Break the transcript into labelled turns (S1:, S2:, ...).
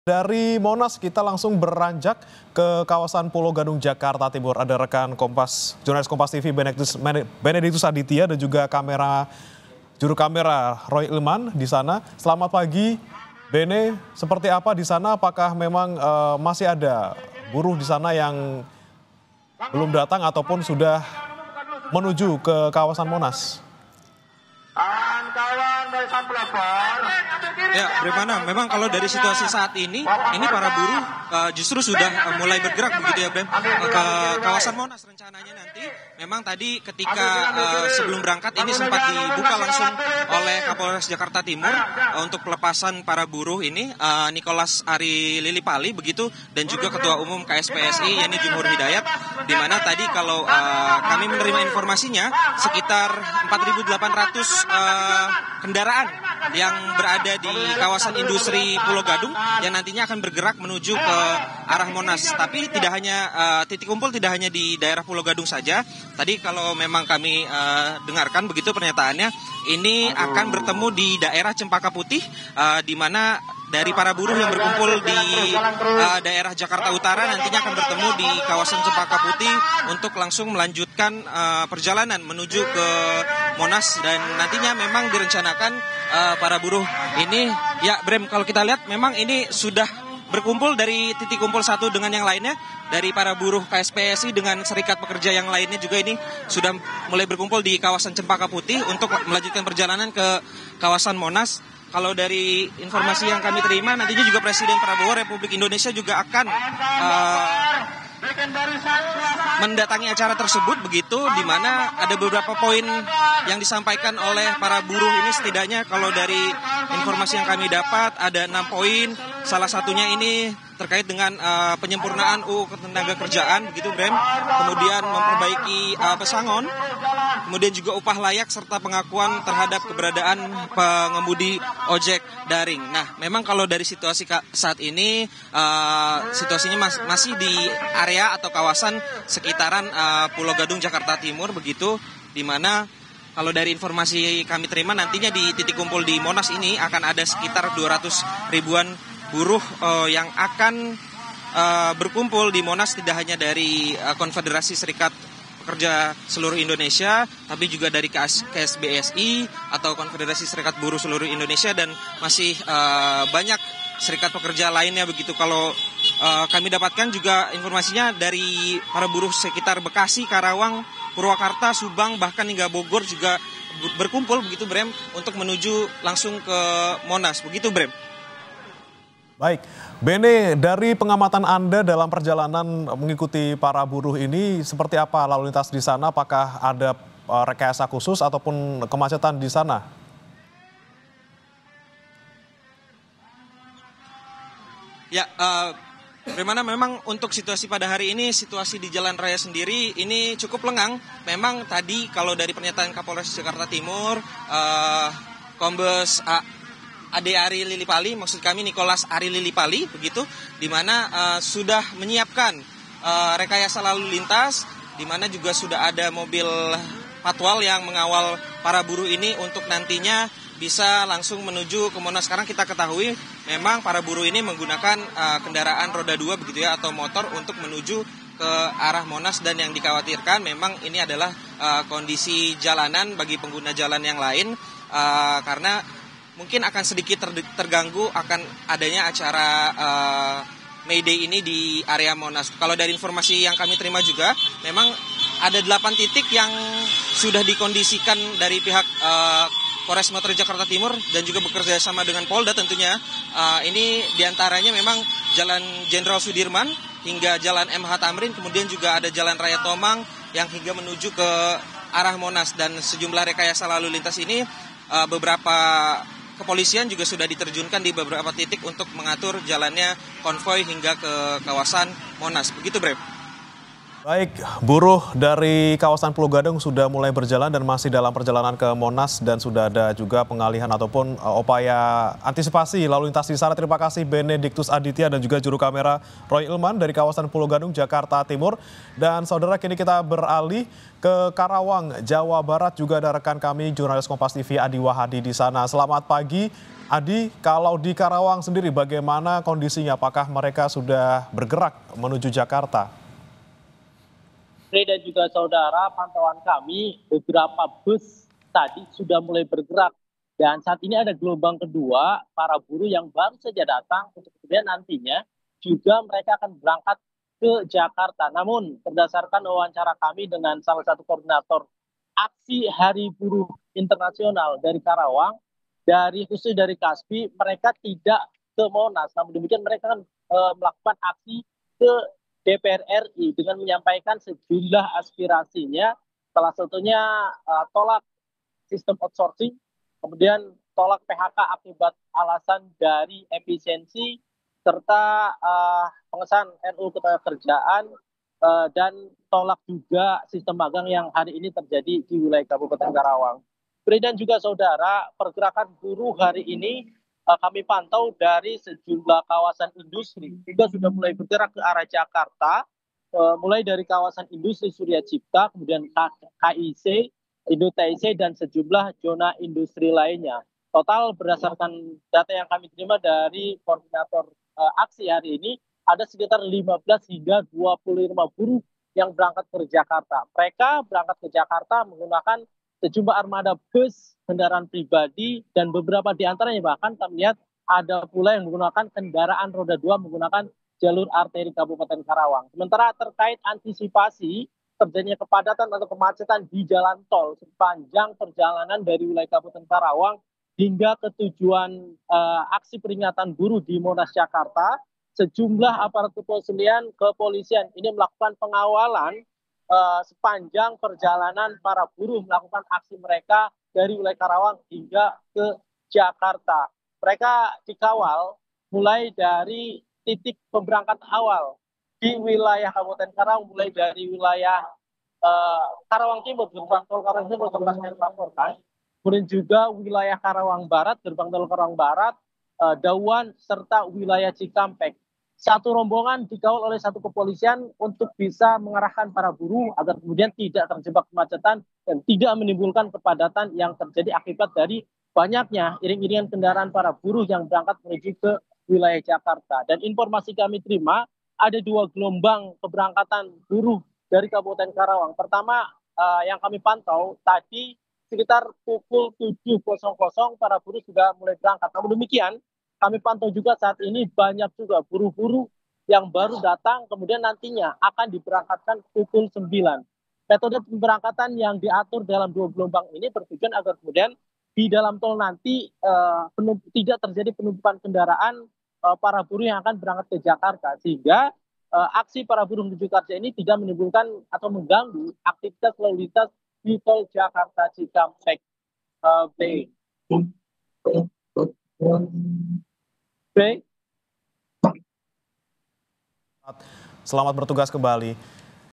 S1: Dari Monas kita langsung beranjak ke kawasan Pulau Gadung, Jakarta Timur. Ada rekan Kompas, jurnalis Kompas TV Benediktus Aditya dan juga juru kamera Roy Ilman di sana. Selamat pagi, Bene. Seperti apa di sana? Apakah memang masih ada buruh di sana yang belum datang ataupun sudah menuju ke kawasan Monas?
S2: Ya, Bremana, memang kalau dari situasi saat ini para buruh justru sudah mulai bergerak begitu ya, Brem, ke kawasan Monas rencananya nanti. Memang tadi ketika sebelum berangkat ini sempat dibuka langsung oleh Kapolres Jakarta Timur untuk pelepasan para buruh ini, Nicholas Ari Lilipali begitu, dan juga Ketua Umum KSPSI yakni Jumhur Hidayat, di mana tadi kalau kami menerima informasinya sekitar 4.800 kendaraan yang berada di kawasan industri Pulau Gadung yang nantinya akan bergerak menuju ke arah Monas. Tapi tidak hanya titik kumpul tidak hanya di daerah Pulau Gadung saja. Tadi kalau memang kami dengarkan begitu pernyataannya, ini akan bertemu di daerah Cempaka Putih, di mana dari para buruh yang berkumpul di daerah Jakarta Utara nantinya akan bertemu di kawasan Cempaka Putih untuk langsung melanjutkan perjalanan menuju ke Monas. Dan nantinya memang direncanakan para buruh ini, ya Brem, kalau kita lihat memang ini sudah berkumpul dari titik kumpul satu dengan yang lainnya, dari para buruh KSPSI dengan serikat pekerja yang lainnya juga ini sudah mulai berkumpul di kawasan Cempaka Putih untuk melanjutkan perjalanan ke kawasan Monas. Kalau dari informasi yang kami terima, nantinya juga Presiden Prabowo Republik Indonesia juga akan mendatangi acara tersebut begitu, di mana ada beberapa poin yang disampaikan oleh para buruh ini. Setidaknya kalau dari informasi yang kami dapat ada 6 poin. Salah satunya ini terkait dengan penyempurnaan UU Ketenagakerjaan begitu, Brem. Kemudian memperbaiki pesangon, kemudian juga upah layak serta pengakuan terhadap keberadaan pengemudi ojek daring. Nah, memang kalau dari situasi saat ini situasinya masih di area atau kawasan sekitaran Pulau Gadung, Jakarta Timur begitu, di mana kalau dari informasi kami terima nantinya di titik kumpul di Monas ini akan ada sekitar 200 ribuan buruh yang akan berkumpul di Monas, tidak hanya dari Konfederasi Serikat Pekerja Seluruh Indonesia, tapi juga dari KSBSI atau Konfederasi Serikat Buruh Seluruh Indonesia, dan masih banyak serikat pekerja lainnya begitu. Kalau kami dapatkan juga informasinya dari para buruh sekitar Bekasi, Karawang, Purwakarta, Subang, bahkan hingga Bogor juga berkumpul begitu, Brem, untuk menuju langsung ke Monas begitu, Brem.
S1: Baik, Bene, dari pengamatan Anda dalam perjalanan mengikuti para buruh ini, seperti apa lalu lintas di sana? Apakah ada rekayasa khusus ataupun kemacetan di sana?
S2: Ya, bagaimana memang untuk situasi pada hari ini, situasi di Jalan Raya sendiri ini cukup lengang. Memang tadi kalau dari pernyataan Kapolres Jakarta Timur, Kombes Ade Ari Lilipali, maksud kami Nicholas Ari Lilipali begitu, di mana sudah menyiapkan rekayasa lalu lintas, di mana juga sudah ada mobil patwal yang mengawal para buruh ini untuk nantinya bisa langsung menuju ke Monas. Sekarang kita ketahui memang para buruh ini menggunakan kendaraan roda 2 begitu ya, atau motor untuk menuju ke arah Monas, dan yang dikhawatirkan memang ini adalah kondisi jalanan bagi pengguna jalan yang lain, karena mungkin akan sedikit terganggu akan adanya acara May Day ini di area Monas. Kalau dari informasi yang kami terima juga, memang ada 8 titik yang sudah dikondisikan dari pihak Polres Metro Jakarta Timur dan juga bekerja sama dengan Polda tentunya. Ini diantaranya memang Jalan Jenderal Sudirman hingga Jalan MH Tamrin, kemudian juga ada Jalan Raya Tomang yang hingga menuju ke arah Monas, dan sejumlah rekayasa lalu lintas ini beberapa kepolisian juga sudah diterjunkan di beberapa titik untuk mengatur jalannya konvoi hingga ke kawasan Monas. Begitu, Brem.
S1: Baik, buruh dari kawasan Pulau Gadung sudah mulai berjalan dan masih dalam perjalanan ke Monas dan sudah ada juga pengalihan ataupun upaya antisipasi lalu lintas di sana. Terima kasih Benediktus Aditya dan juga juru kamera Roy Ilman dari kawasan Pulau Gadung, Jakarta Timur. Dan saudara, kini kita beralih ke Karawang, Jawa Barat. Juga ada rekan kami jurnalis Kompas TV Adi Wahadi di sana. Selamat pagi. Adi, kalau di Karawang sendiri bagaimana kondisinya? Apakah mereka sudah bergerak menuju Jakarta?
S3: Dan juga saudara, pantauan kami beberapa bus tadi sudah mulai bergerak. Dan saat ini ada gelombang kedua, para buruh yang baru saja datang untuk kemudian nantinya juga mereka akan berangkat ke Jakarta. Namun berdasarkan wawancara kami dengan salah satu koordinator aksi Hari Buruh Internasional dari Karawang, khusus dari Kasbi, mereka tidak ke Monas. Namun demikian mereka akan melakukan aksi ke DPR RI dengan menyampaikan sejumlah aspirasinya, salah satunya tolak sistem outsourcing, kemudian tolak PHK akibat alasan dari efisiensi, serta pengesahan RUU Ketenagakerjaan, dan tolak juga sistem magang yang hari ini terjadi di wilayah Kabupaten Karawang. Dan juga saudara, pergerakan buruh hari ini kami pantau dari sejumlah kawasan industri juga sudah mulai bergerak ke arah Jakarta, mulai dari kawasan industri Surya Cipta, kemudian KIC, Indo TIC, dan sejumlah zona industri lainnya. Total berdasarkan data yang kami terima dari koordinator aksi hari ini, ada sekitar 15 hingga 25 buruh yang berangkat ke Jakarta. Mereka berangkat ke Jakarta menggunakan sejumlah armada bus, kendaraan pribadi, dan beberapa di antaranya bahkan kami lihat ada pula yang menggunakan kendaraan roda 2 menggunakan jalur arteri Kabupaten Karawang. Sementara terkait antisipasi terjadinya kepadatan atau kemacetan di jalan tol sepanjang perjalanan dari wilayah Kabupaten Karawang hingga ke tujuan aksi peringatan buruh di Monas Jakarta, sejumlah aparat kepolisian ini melakukan pengawalan sepanjang perjalanan para buruh melakukan aksi mereka dari wilayah Karawang hingga ke Jakarta. Mereka dikawal mulai dari titik pemberangkatan awal di wilayah Kabupaten Karawang, mulai dari wilayah Karawang Timur, gerbang tol Karawang Timur, tempat saya melaporkan, kemudian juga wilayah Karawang Barat, gerbang tol Karawang Barat, Dauan, serta wilayah Cikampek. Satu rombongan dikawal oleh satu kepolisian untuk bisa mengarahkan para buruh agar kemudian tidak terjebak kemacetan dan tidak menimbulkan kepadatan yang terjadi akibat dari banyaknya iring-iringan kendaraan para buruh yang berangkat menuju ke wilayah Jakarta. Dan informasi kami terima, ada 2 gelombang keberangkatan buruh dari Kabupaten Karawang. Pertama, yang kami pantau tadi sekitar pukul 7.00 para buruh sudah mulai berangkat. Namun demikian, kami pantau juga saat ini banyak juga buruh-buruh yang baru datang, kemudian nantinya akan diberangkatkan pukul 9. Metode pemberangkatan yang diatur dalam 2 gelombang ini bertujuan agar kemudian di dalam tol nanti tidak terjadi penumpukan kendaraan para buruh yang akan berangkat ke Jakarta, sehingga aksi para buruh menuju kerja ini tidak menimbulkan atau mengganggu aktivitas lalu lintas di tol Jakarta Cikampek.
S1: Selamat bertugas kembali.